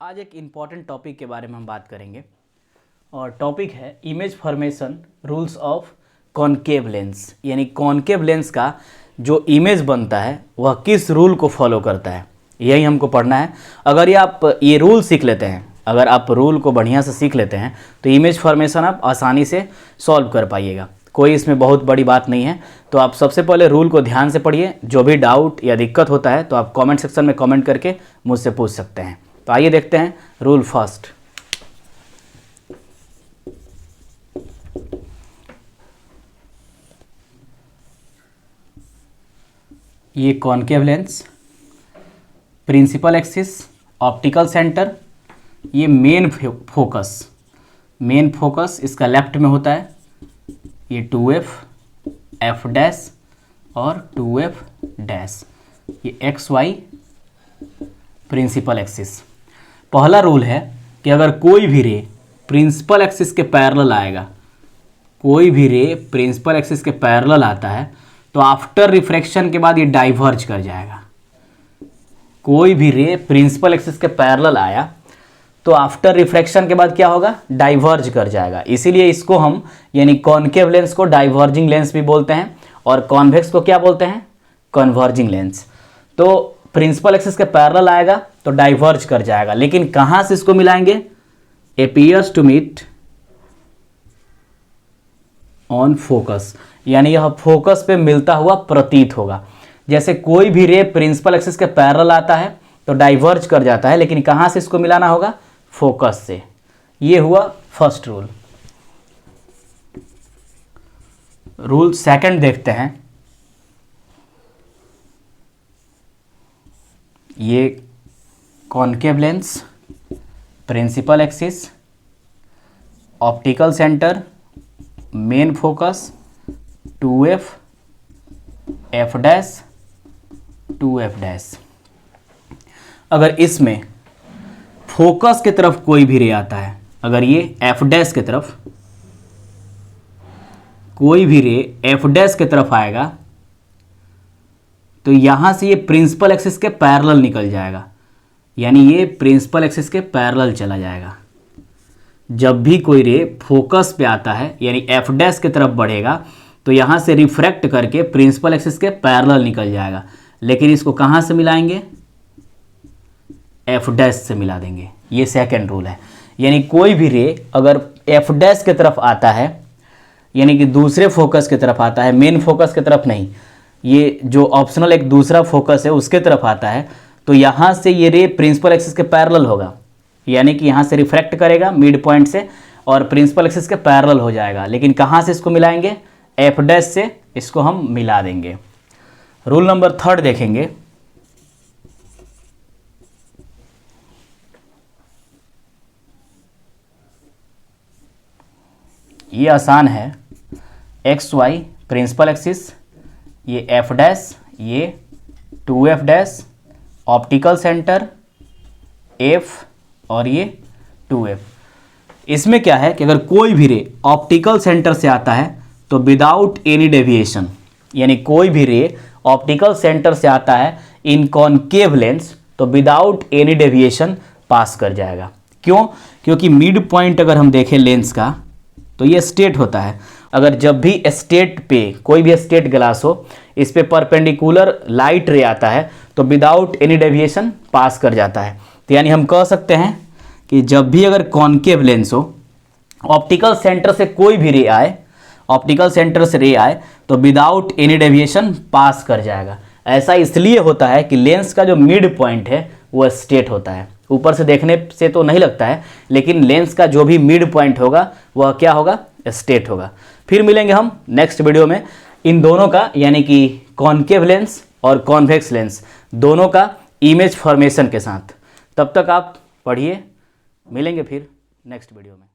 आज एक important topic के बारे में हम बात करेंगे और टॉपिक है image formation rules of concave lens. यानी कॉनकेव लेंस का जो इमेज बनता है वह किस रूल को फॉलो करता है, यही हमको पढ़ना है। अगर ये रूल सीख लेते हैं, अगर आप रूल को बढ़िया से सीख लेते हैं तो इमेज फॉर्मेशन आप आसानी से सॉल्व कर पाइएगा। कोई इसमें बहुत बड़ी बात नहीं है। तो आप सबसे पहले रूल को ध्यान से पढ़िए। जो भी डाउट या दिक्कत होता है तो आप कमेंट सेक्शन में कमेंट करके मुझसे पूछ सकते हैं। तो आइए देखते हैं रूल फर्स्ट। ये concave lens, principal axis, optical center, ये मेन फोकस इसका लेफ्ट में होता है। ये 2f, f डैश और 2f डैश, ये XY प्रिंसिपल एक्सिस। पहला रूल है कि अगर कोई भी रे प्रिंसिपल एक्सिस के पैरेलल आएगा, कोई भी रे प्रिंसिपल एक्सिस के पैरेलल आता है तो आफ्टर रिफ्रैक्शन के बाद ये डाइवर्ज कर जाएगा। कोई भी रे प्रिंसिपल एक्सिस के पैरेलल आया तो आफ्टर रिफ्रैक्शन के बाद क्या होगा, डाइवर्ज कर जाएगा। इसीलिए इसको हम यानी कॉनकेव लेंस को डाइवर्जिंग लेंस भी बोलते हैं और कॉन्वेक्स को क्या बोलते हैं, कन्वर्जिंग लेंस। तो प्रिंसिपल एक्सिस के पैरेलल आएगा तो डाइवर्ज कर जाएगा, लेकिन कहां से इसको मिलाएंगे, appears to meet on focus, यानी यह फोकस पे मिलता हुआ प्रतीत होगा। जैसे कोई भी रे प्रिंसिपल एक्सिस के पैरेलल आता है तो डाइवर्ज कर जाता है, लेकिन कहां से इसको मिलाना होगा, फोकस से। ये हुआ फर्स्ट रूल। रूल सेकंड देखते हैं। ये concave lens, principal axis, optical center, main focus, 2f, f dash, 2f dash. अगर इसमें फोकस की तरफ कोई भी रे आता है, अगर ये f डैश की तरफ कोई भी रे f डैश की तरफ आएगा तो यहां से ये प्रिंसिपल एक्सिस के पैरेलल निकल जाएगा, यानी ये प्रिंसिपल एक्सिस के पैरेलल चला जाएगा। जब भी कोई रे फोकस पे आता है यानी f डैश की तरफ बढ़ेगा तो यहां से रिफ्रैक्ट करके प्रिंसिपल एक्सिस के पैरेलल निकल जाएगा, लेकिन इसको कहां से मिलाएंगे, f डैश से मिला देंगे। ये सेकंड रूल है। यानी कोई भी रे अगर f डैश की तरफ आता है, यानी कि दूसरे फोकस की तरफ आता है, मेन फोकस की तरफ नहीं, ये जो ऑप्शनल एक दूसरा फोकस है उसके तरफ आता है, तो यहाँ से ये रे प्रिंसिपल एक्सिस के पैरेलल होगा, यानी कि यहाँ से रिफ्रैक्ट करेगा मिड पॉइंट से और प्रिंसिपल एक्सिस के पैरेलल हो जाएगा। लेकिन कहाँ से इसको मिलाएंगे, f डैश से इसको हम मिला देंगे। रूल नंबर थर्ड देखेंगे। ये आसान है। XY प्रिंसिपल एक्सिस, ये f डैश, ये 2f dash, optical centre f और ये 2f। इसमें क्या है कि अगर कोई भी रे ऑप्टिकल सेंटर से आता है तो विदाउट एनी डेविएशन, यानी कोई भी रे ऑप्टिकल सेंटर से आता है इन कॉनकेव लेंस तो विदाउट एनी डेविएशन पास कर जाएगा। क्यों, क्योंकि मिड पॉइंट अगर हम देखें लेंस का तो ये स्ट्रेट होता है। अगर जब भी स्ट्रेट पे कोई भी स्ट्रेट ग्लास हो, इस पे परपेंडिकुलर लाइट रे आता है तो विदाउट एनी डेविएशन पास कर जाता है। तो यानी हम कह सकते हैं कि जब भी अगर कॉनकेव लेंस हो, ऑप्टिकल सेंटर से कोई भी रे आए, ऑप्टिकल सेंटर से रे आए तो विदाउट एनी डेविएशन पास कर जाएगा। ऐसा इसलिए होता है कि लेंस का जो मिड पॉइंट है वो स्ट्रेट होता है। ऊपर से देखने से तो नहीं लगता है, लेकिन लेंस का जो भी मिड पॉइंट होगा वह क्या होगा, स्ट्रेट होगा। फिर मिलेंगे हम नेक्स्ट वीडियो में इन दोनों का, यानी कि कॉनकेव लेंस और कॉन्वेक्स लेंस दोनों का इमेज फॉर्मेशन के साथ। तब तक आप पढ़िए, मिलेंगे फिर नेक्स्ट वीडियो में।